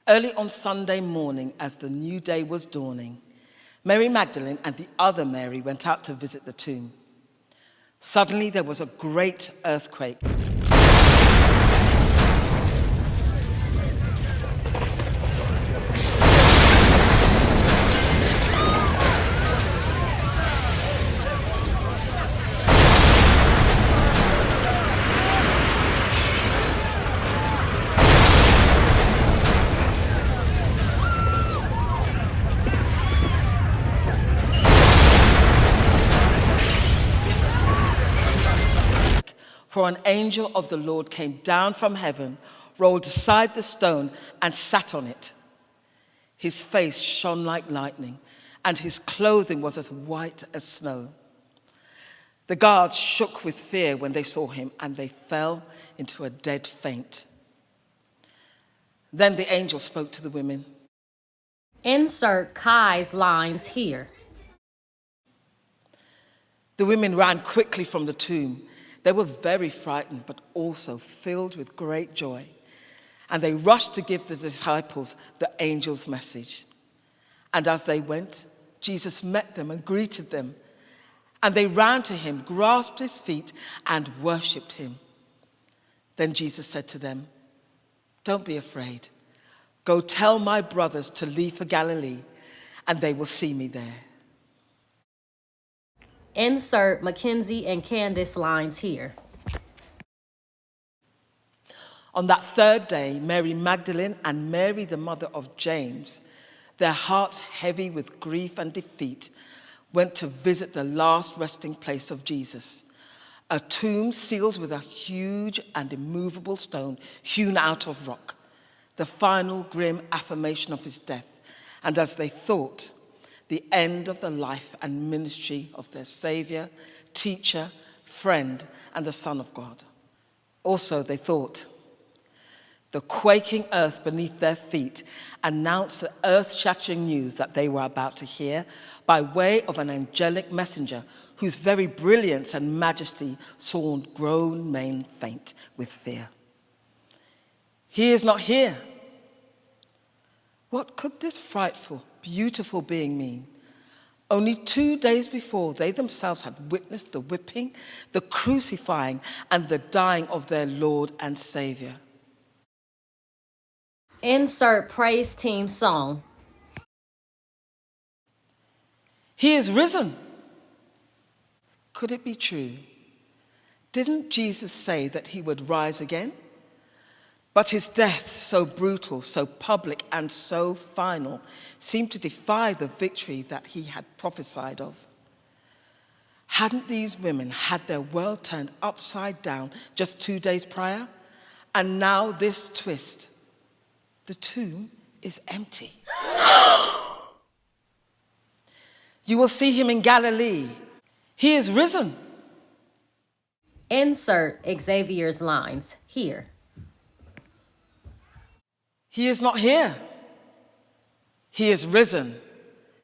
Early on Sunday morning, as the new day was dawning, Mary Magdalene and the other Mary went out to visit the tomb. Suddenly there was a great earthquake. For an angel of the Lord came down from heaven, rolled aside the stone, and sat on it. His face shone like lightning, and his clothing was as white as snow. The guards shook with fear when they saw him, and they fell into a dead faint. Then the angel spoke to the women. Insert Kai's lines here. The women ran quickly from the tomb. They were very frightened, but also filled with great joy. And they rushed to give the disciples the angel's message. And as they went, Jesus met them and greeted them. And they ran to him, grasped his feet, and worshipped him. Then Jesus said to them, "Don't be afraid. Go tell my brothers to leave for Galilee, and they will see me there." Insert Mackenzie and Candace lines here. On that third day, Mary Magdalene and Mary, the mother of James, their hearts heavy with grief and defeat, went to visit the last resting place of Jesus, a tomb sealed with a huge and immovable stone hewn out of rock, the final grim affirmation of his death, and as they thought, the end of the life and ministry of their Savior, teacher, friend, and the Son of God. Also, they thought, the quaking earth beneath their feet announced the earth-shattering news that they were about to hear by way of an angelic messenger whose very brilliance and majesty saw grown men faint with fear. He is not here. What could this frightful, beautiful being mean? Only 2 days before, they themselves had witnessed the whipping, the crucifying, and the dying of their Lord and Savior. Insert praise team song. He is risen. Could it be true? Didn't Jesus say that he would rise again? But his death, so brutal, so public, and so final, seemed to defy the victory that he had prophesied of. Hadn't these women had their world turned upside down just 2 days prior? And now this twist. The tomb is empty. You will see him in Galilee. He is risen. Insert Xavier's lines here. He is not here. He is risen.